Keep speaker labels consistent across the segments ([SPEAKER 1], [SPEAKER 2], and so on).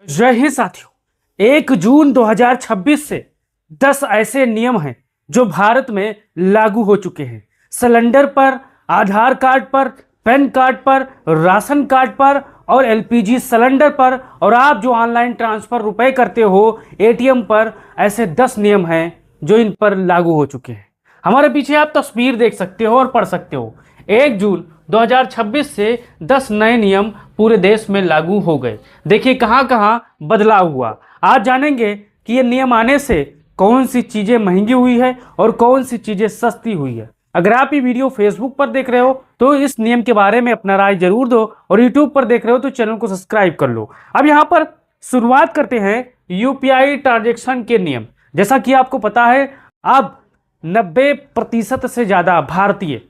[SPEAKER 1] जय हिंद साथियों। 1 जून 2026 से 10 ऐसे नियम हैं जो भारत में लागू हो चुके हैं। सिलेंडर पर, आधार कार्ड पर, पैन कार्ड पर, राशन कार्ड पर और एलपीजी सिलेंडर पर, और आप जो ऑनलाइन ट्रांसफर रुपए करते हो एटीएम पर, ऐसे 10 नियम हैं जो इन पर लागू हो चुके हैं। हमारे पीछे आप तस्वीर देख सकते हो और पढ़ सकते हो। 1 जून 2026 से 10 नए नियम पूरे देश में लागू हो गए। देखिए कहां कहां बदलाव हुआ। आज जानेंगे कि ये नियम आने से कौन सी चीजें महंगी हुई है और कौन सी चीजें सस्ती हुई है। अगर आप ये वीडियो फेसबुक पर देख रहे हो तो इस नियम के बारे में अपना राय जरूर दो, और यूट्यूब पर देख रहे हो तो चैनल को सब्सक्राइब कर लो। अब यहाँ पर शुरुआत करते हैं यूपीआई ट्रांजेक्शन के नियम। जैसा कि आपको पता है, अब 90% से ज्यादा भारतीय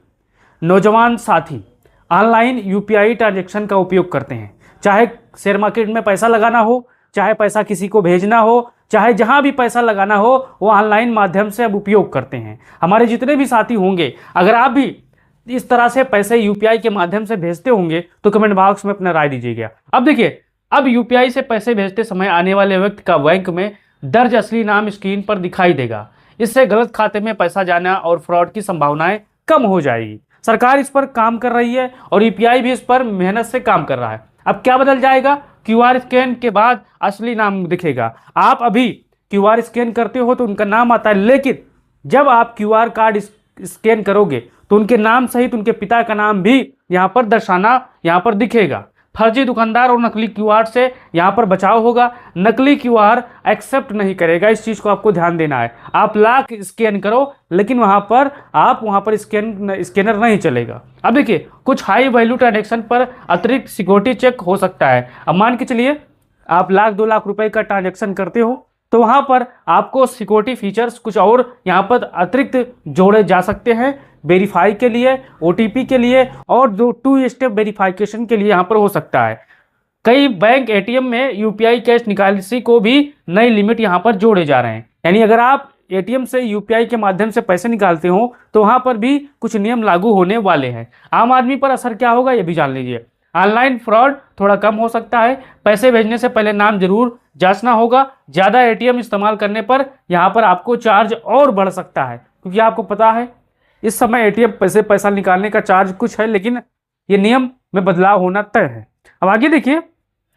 [SPEAKER 1] नौजवान साथी ऑनलाइन यूपीआई ट्रांजैक्शन का उपयोग करते हैं। चाहे शेयर मार्केट में पैसा लगाना हो, चाहे पैसा किसी को भेजना हो, चाहे जहां भी पैसा लगाना हो, वो ऑनलाइन माध्यम से अब उपयोग करते हैं। हमारे जितने भी साथी होंगे, अगर आप भी इस तरह से पैसे यूपीआई के माध्यम से भेजते होंगे तो कमेंट बॉक्स में अपना राय दीजिएगा। अब देखिए, अब यूपीआई से पैसे भेजते समय आने वाले व्यक्ति का बैंक में दर्ज असली नाम स्क्रीन पर दिखाई देगा। इससे गलत खाते में पैसा जाना और फ्रॉड की संभावनाएं कम हो जाएगी। सरकार इस पर काम कर रही है और यूपीआई भी इस पर मेहनत से काम कर रहा है। अब क्या बदल जाएगा? क्यूआर स्कैन के बाद असली नाम दिखेगा। आप अभी क्यूआर स्कैन करते हो तो उनका नाम आता है, लेकिन जब आप क्यूआर कार्ड स्कैन करोगे तो उनके नाम सहित उनके पिता का नाम भी यहाँ पर दर्शाना यहाँ पर दिखेगा। फर्जी दुकानदार और नकली क्यूआर से यहाँ पर बचाव होगा। नकली क्यूआर एक्सेप्ट नहीं करेगा, इस चीज को आपको ध्यान देना है। आप लाख स्कैन करो लेकिन वहां पर स्कैनर नहीं चलेगा। अब देखिए, कुछ हाई वैल्यू ट्रांजेक्शन पर अतिरिक्त सिक्योरिटी चेक हो सकता है। अब मान के चलिए आप 1-2 लाख रुपए का ट्रांजेक्शन करते हो तो वहां पर आपको सिक्योरिटी फीचर्स कुछ और यहाँ पर अतिरिक्त जोड़े जा सकते हैं। वेरीफाई के लिए, ओटीपी के लिए और 2 स्टेप वेरिफिकेशन के लिए यहाँ पर हो सकता है। कई बैंक एटीएम में यूपीआई कैश निकासी को भी नई लिमिट यहाँ पर जोड़े जा रहे हैं। यानी अगर आप एटीएम से यूपीआई के माध्यम से पैसे निकालते हो तो वहां पर भी कुछ नियम लागू होने वाले हैं। आम आदमी पर असर क्या होगा ये भी जान लीजिए। ऑनलाइन फ्रॉड थोड़ा कम हो सकता है। पैसे भेजने से पहले नाम जरूर जांचना होगा। ज्यादा एटीएम इस्तेमाल करने पर यहाँ पर आपको चार्ज और बढ़ सकता है, क्योंकि आपको पता है इस समय एटीएम से पैसा निकालने का चार्ज कुछ है, लेकिन ये नियम में बदलाव होना तय है। अब आगे देखिए,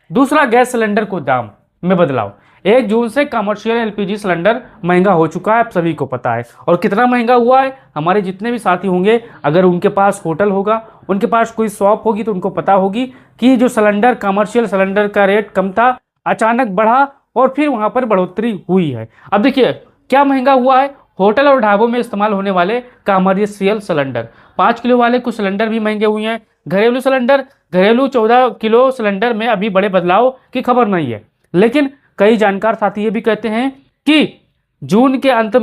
[SPEAKER 1] दूसरा, गैस सिलेंडर को दाम में बदलाव। 1 जून से कमर्शियल एलपीजी सिलेंडर महंगा हो चुका है, आप सभी को पता है। और कितना महंगा हुआ है, हमारे जितने भी साथी होंगे, अगर उनके पास होटल होगा, उनके पास कोई शॉप होगी तो उनको पता होगी कि जो सिलेंडर, कमर्शियल सिलेंडर का रेट कम था, अचानक बढ़ा और फिर वहां पर बढ़ोतरी हुई है। अब देखिए क्या महंगा हुआ है। होटल और ढाबों में इस्तेमाल होने वाले कमर्शियल सिलेंडर, 5 किलो वाले कुछ सिलेंडर भी महंगे हुए हैं। घरेलू 14 किलो सिलेंडर में अभी बड़े बदलाव की खबर नहीं है, लेकिन कई जानकार साथी ये भी कहते हैं कि जून के अंत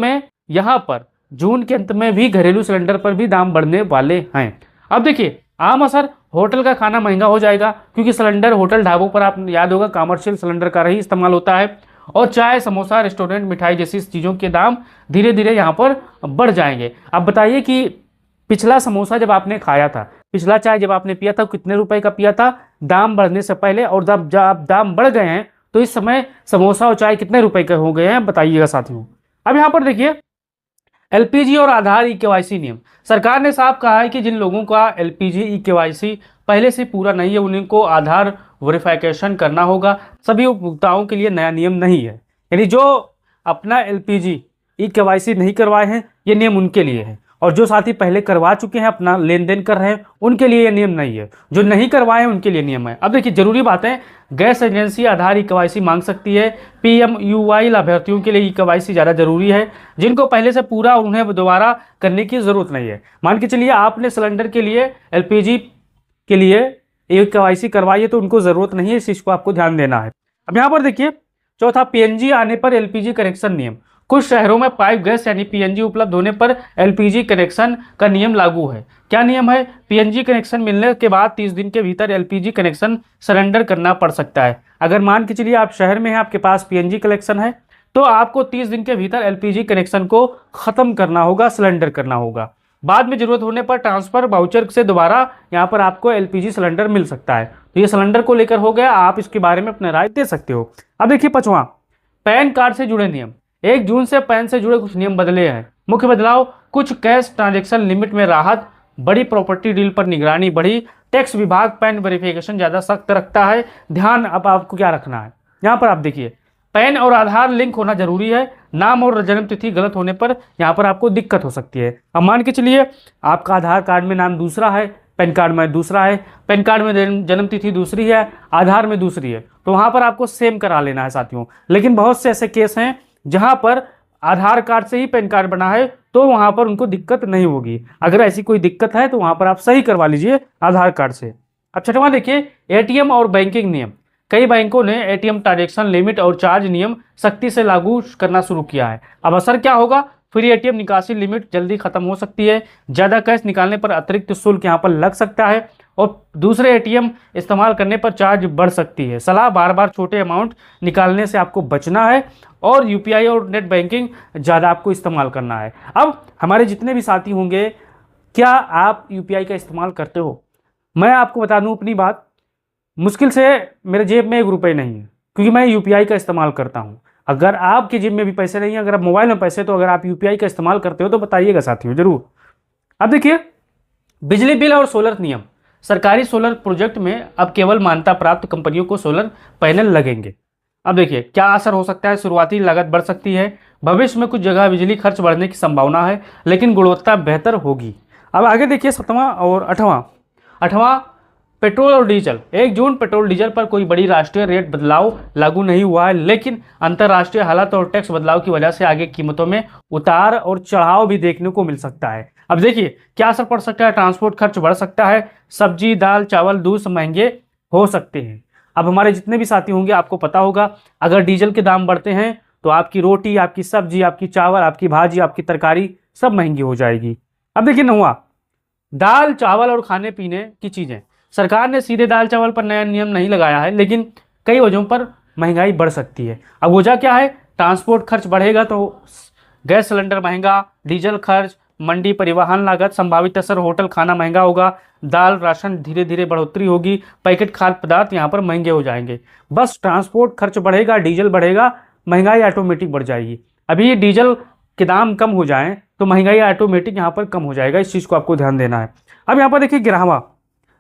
[SPEAKER 1] में भी घरेलू सिलेंडर पर भी दाम बढ़ने वाले हैं। अब देखिए, आम असर, होटल का खाना महंगा हो जाएगा, क्योंकि सिलेंडर होटल ढाबों पर, आप याद होगा, कमर्शियल सिलेंडर का ही इस्तेमाल होता है। और चाय, समोसा, रेस्टोरेंट, मिठाई जैसी चीज़ों के दाम धीरे धीरे यहाँ पर बढ़ जाएंगे। अब बताइए कि पिछला समोसा जब आपने खाया था, पिछला चाय जब आपने पिया था, कितने रुपए का पिया था दाम बढ़ने से पहले, और जब दाम बढ़ गए हैं तो इस समय समोसा और चाय कितने रुपए के हो गए हैं, बताइएगा साथियों। अब यहाँ पर देखिए, एलपीजी और आधार ई-केवाईसी नियम। सरकार ने साफ कहा है कि जिन लोगों का एलपीजी ई-केवाईसी पहले से पूरा नहीं है उनको आधार वेरिफिकेशन करना होगा। सभी उपभोक्ताओं के लिए नया नियम नहीं है। यानी जो अपना एलपीजी ई-केवाईसी नहीं करवाए हैं, ये नियम उनके लिए है, और जो साथी पहले करवा चुके हैं, अपना लेन देन कर रहे हैं, उनके लिए ये नियम नहीं है। जो नहीं करवाए हैं उनके लिए नियम है। अब देखिए, जरूरी बातें, गैस एजेंसी आधार ई-केवाईसी मांग सकती है। पीएमयूवाई लाभार्थियों के लिए ई-केवाईसी ज़्यादा जरूरी है, जिनको पहले से पूरा और उन्हें दोबारा करने की जरूरत नहीं है। मान के चलिए आपने सिलेंडर के लिए, एलपीजी के लिए ई-केवाईसी करवाई है तो उनको जरूरत नहीं है, इस चीज को आपको ध्यान देना है। अब यहाँ पर देखिए, चौथा, पीएनजी आने पर एलपीजी कनेक्शन नियम। कुछ शहरों में पाइप गैस यानी पीएनजी उपलब्ध होने पर एलपीजी कनेक्शन का नियम लागू है। क्या नियम है? पीएनजी कनेक्शन मिलने के बाद 30 दिन के भीतर एलपीजी कनेक्शन सरेंडर करना पड़ सकता है। अगर मान के चलिए आप शहर में हैं, आपके पास पीएनजी कनेक्शन है, तो आपको 30 दिन के भीतर एलपीजी कनेक्शन को खत्म करना होगा, सिलेंडर करना होगा। बाद में जरूरत होने पर ट्रांसफर वाउचर से दोबारा यहाँ पर आपको एलपीजी सिलेंडर मिल सकता है। तो ये सिलेंडर को लेकर हो गया, आप इसके बारे में अपने राय दे सकते हो। अब देखिए 5वां, पैन कार्ड से जुड़े नियम। 1 जून से पैन से जुड़े कुछ नियम बदले हैं। मुख्य बदलाव, कुछ कैश ट्रांजैक्शन लिमिट में राहत, बड़ी प्रॉपर्टी डील पर निगरानी बढ़ी, टैक्स विभाग पैन वेरिफिकेशन ज़्यादा सख्त रखता है। ध्यान अब आपको क्या रखना है, यहाँ पर आप देखिए पैन और आधार लिंक होना जरूरी है। नाम और जन्म तिथि गलत होने पर यहाँ पर आपको दिक्कत हो सकती है। अब मान के चलिए आपका आधार कार्ड में नाम दूसरा है, पैन कार्ड में दूसरा है, पैन कार्ड में जन्म तिथि दूसरी है, आधार में दूसरी है, तो वहाँ पर आपको सेम करा लेना है साथियों। लेकिन बहुत से ऐसे केस हैं जहाँ पर आधार कार्ड से ही पैन कार्ड बना है, तो वहाँ पर उनको दिक्कत नहीं होगी। अगर ऐसी कोई दिक्कत है तो वहाँ पर आप सही करवा लीजिए आधार कार्ड से। अब 6वां देखिए, एटीएम और बैंकिंग नियम। कई बैंकों ने एटीएम ट्रांजैक्शन लिमिट और चार्ज नियम सख्ती से लागू करना शुरू किया है। अब असर क्या होगा, फ्री एटीएम निकासी लिमिट जल्दी खत्म हो सकती है, ज़्यादा कैश निकालने पर अतिरिक्त शुल्क यहाँ पर लग सकता है, और दूसरे एटीएम इस्तेमाल करने पर चार्ज बढ़ सकती है। सलाह, बार बार छोटे अमाउंट निकालने से आपको बचना है, और यूपीआई और नेट बैंकिंग ज़्यादा आपको इस्तेमाल करना है। अब हमारे जितने भी साथी होंगे, क्या आप यूपीआई का इस्तेमाल करते हो? मैं आपको बता दूं अपनी बात, मुश्किल से मेरे जेब में 1 रुपये नहीं है, क्योंकि मैं यूपीआई का इस्तेमाल करता हूं। अगर आपके जेब में भी पैसे नहीं है, अगर आप मोबाइल में पैसे, तो अगर आप यूपीआई का इस्तेमाल करते हो तो बताइएगा साथियों जरूर। अब देखिए, बिजली बिल और सोलर नियम। सरकारी सोलर प्रोजेक्ट में अब केवल मान्यता प्राप्त कंपनियों को सोलर पैनल लगेंगे। अब देखिए क्या असर हो सकता है, शुरुआती लागत बढ़ सकती है, भविष्य में कुछ जगह बिजली खर्च बढ़ने की संभावना है, लेकिन गुणवत्ता बेहतर होगी। अब आगे देखिए 7वां और 8वां, पेट्रोल और डीजल। 1 जून पेट्रोल डीजल पर कोई बड़ी राष्ट्रीय रेट बदलाव लागू नहीं हुआ है, लेकिन अंतर्राष्ट्रीय हालात और टैक्स बदलाव की वजह से आगे कीमतों में उतार और चढ़ाव भी देखने को मिल सकता है। अब देखिए क्या असर पड़ सकता है, ट्रांसपोर्ट खर्च बढ़ सकता है, सब्जी दाल चावल दूध महंगे हो सकते हैं। अब हमारे जितने भी साथी होंगे आपको पता होगा, अगर डीजल के दाम बढ़ते हैं तो आपकी रोटी, आपकी सब्जी, आपकी चावल, आपकी भाजी, आपकी तरकारी सब महंगी हो जाएगी। अब देखिए 9वां, दाल चावल और खाने पीने की चीज़ें। सरकार ने सीधे दाल चावल पर नया नियम नहीं लगाया है, लेकिन कई वजहों पर महंगाई बढ़ सकती है। अब वजह क्या है, ट्रांसपोर्ट खर्च बढ़ेगा तो गैस सिलेंडर महंगा, डीजल खर्च, मंडी परिवहन लागत, संभावित असर होटल खाना महंगा होगा, दाल राशन धीरे धीरे बढ़ोतरी होगी, पैकेट खाद्य पदार्थ यहाँ पर महंगे हो जाएंगे। बस ट्रांसपोर्ट खर्च बढ़ेगा, डीजल बढ़ेगा, महंगाई ऑटोमेटिक बढ़ जाएगी। अभी डीजल के दाम कम हो जाएं तो महंगाई ऑटोमेटिक यहाँ पर कम हो जाएगा, इस चीज़ को आपको ध्यान देना है। अब यहाँ पर देखिए 11वां,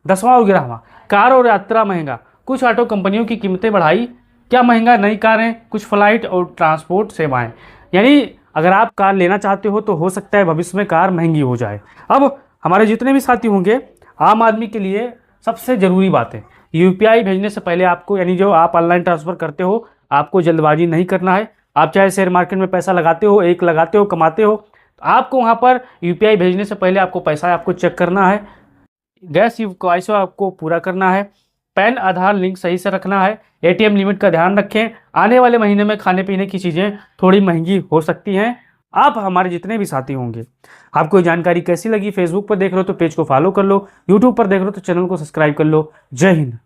[SPEAKER 1] 10वां और 11वां, कार और यात्रा महंगा। कुछ ऑटो कंपनियों की कीमतें बढ़ाई, क्या महंगा, नई कारें, कुछ फ्लाइट और ट्रांसपोर्ट सेवाएं। यानी अगर आप कार लेना चाहते हो तो हो सकता है भविष्य में कार महंगी हो जाए। अब हमारे जितने भी साथी होंगे, आम आदमी के लिए सबसे ज़रूरी बात है, यूपीआई भेजने से पहले आपको, यानी जो आप ऑनलाइन ट्रांसफ़र करते हो, आपको जल्दबाजी नहीं करना है। आप चाहे शेयर मार्केट में पैसा लगाते हो, एक लगाते हो, कमाते हो, तो आपको वहाँ पर यूपीआई भेजने से पहले आपको पैसा आपको चेक करना है, गैस KYC आपको पूरा करना है, पैन आधार लिंक सही से रखना है, एटीएम लिमिट का ध्यान रखें। आने वाले महीने में खाने पीने की चीज़ें थोड़ी महंगी हो सकती हैं। आप हमारे जितने भी साथी होंगे, आपको जानकारी कैसी लगी, फेसबुक पर देख रहे हो तो पेज को फॉलो कर लो, यूट्यूब पर देख रहे हो तो चैनल को सब्सक्राइब कर लो। जय हिंद।